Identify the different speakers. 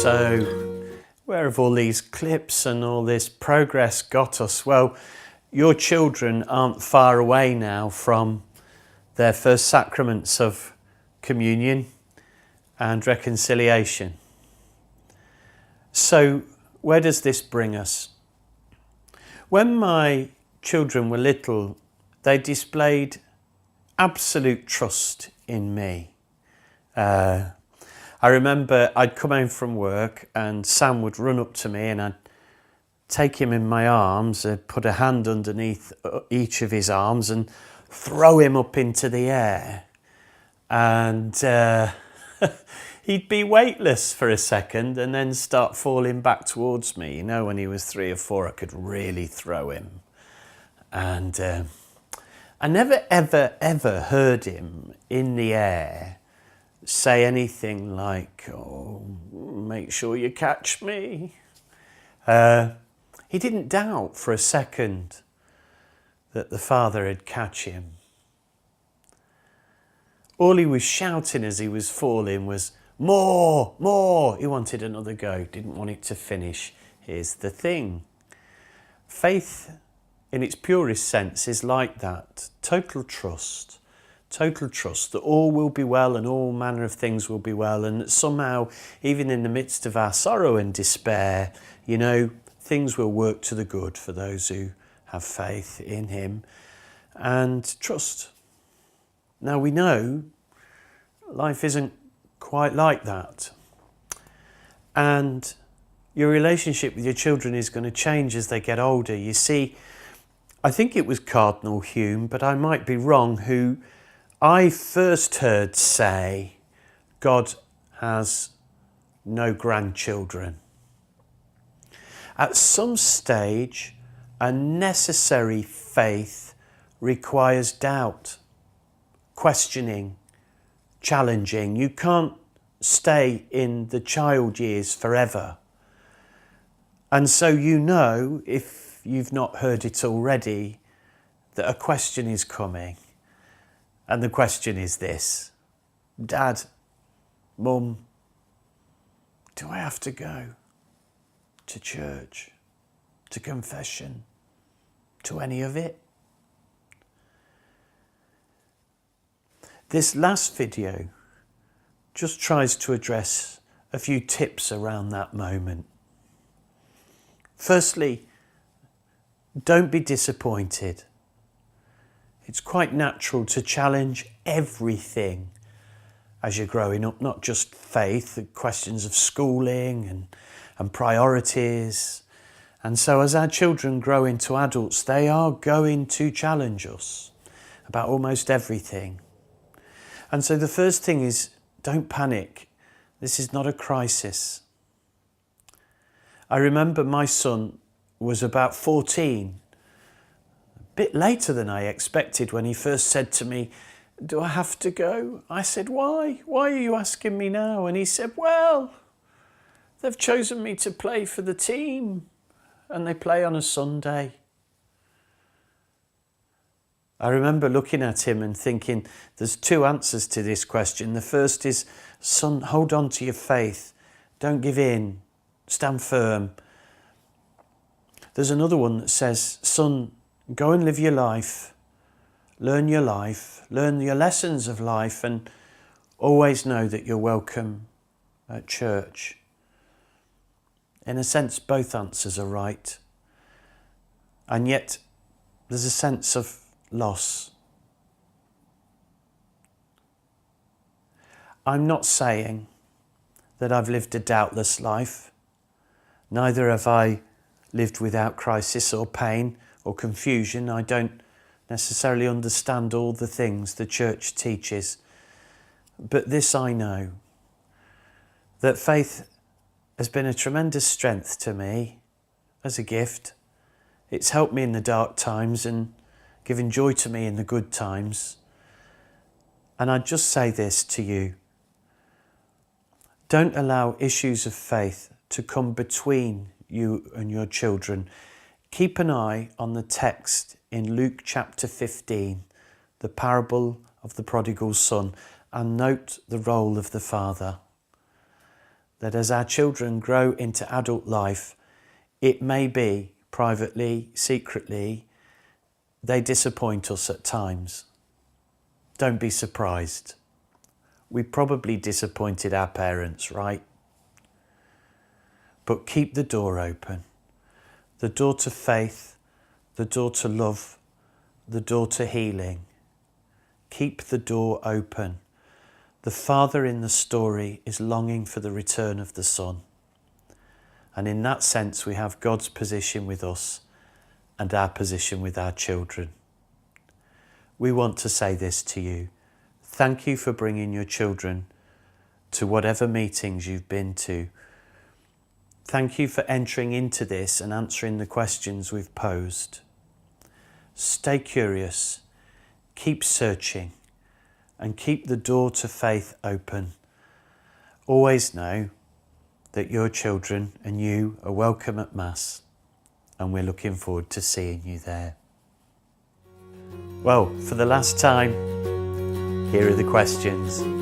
Speaker 1: So, where have all these clips and all this progress got us? Well, your children aren't far away now from their first sacraments of communion and reconciliation. So, where does this bring us? When my children were little, they displayed absolute trust in me. I remember I'd come home from work and Sam would run up to me and I'd take him in my arms, put a hand underneath each of his arms and throw him up into the air. And he'd be weightless for a second and then start falling back towards me. You know, when he was 3 or 4, I could really throw him. And I never, ever heard him in the air say anything like, "Oh, make sure you catch me." He didn't doubt for a second that the Father had catch him. All he was shouting as he was falling was, "More, more." He wanted another go, didn't want it to finish. Here's the thing. Faith, in its purest sense, is like that. Total trust that all will be well and all manner of things will be well, and that somehow, even in the midst of our sorrow and despair, you know, things will work to the good for those who have faith in him and trust. Now we know life isn't quite like that, and your relationship with your children is going to change as they get older. You see, I think it was Cardinal Hume, but I might be wrong, who I first heard say, God has no grandchildren. At some stage, a necessary faith requires doubt, questioning, challenging. You can't stay in the child years forever. And so you know, if you've not heard it already, that a question is coming. And the question is this: Dad, Mum, do I have to go to church, to confession, to any of it? This last video just tries to address a few tips around that moment. Firstly, don't be disappointed. It's quite natural to challenge everything as you're growing up, not just faith, the questions of schooling and priorities. And so as our children grow into adults, they are going to challenge us about almost everything. And so the first thing is, don't panic. This is not a crisis. I remember my son was about 14, bit later than I expected, when he first said to me, "Do I have to go?" I said, "Why? Why are you asking me now?" And he said, "Well, they've chosen me to play for the team and they play on a Sunday." I remember looking at him and thinking, there's 2 answers to this question. The first is, son, hold on to your faith. Don't give in. Stand firm. There's another one that says, son, go and live your life, learn your lessons of life, and always know that you're welcome at church. In a sense, both answers are right. And yet, there's a sense of loss. I'm not saying that I've lived a doubtless life. Neither have I lived without crisis or pain or confusion. I don't necessarily understand all the things the church teaches. But this I know, that faith has been a tremendous strength to me as a gift. It's helped me in the dark times and given joy to me in the good times. And I'd just say this to you: don't allow issues of faith to come between you and your children. Keep an eye on the text in Luke chapter 15, the parable of the prodigal son, and note the role of the father. that as our children grow into adult life, it may be privately, secretly, they disappoint us at times. Don't be surprised. We probably disappointed our parents, right? But keep the door open. The door to faith, the door to love, the door to healing. Keep the door open. The father in the story is longing for the return of the son. And in that sense, we have God's position with us and our position with our children. We want to say this to you. Thank you for bringing your children to whatever meetings you've been to. Thank you for entering into this and answering the questions we've posed. Stay curious, keep searching, and keep the door to faith open. Always know that your children and you are welcome at Mass, and we're looking forward to seeing you there. Well, for the last time, here are the questions.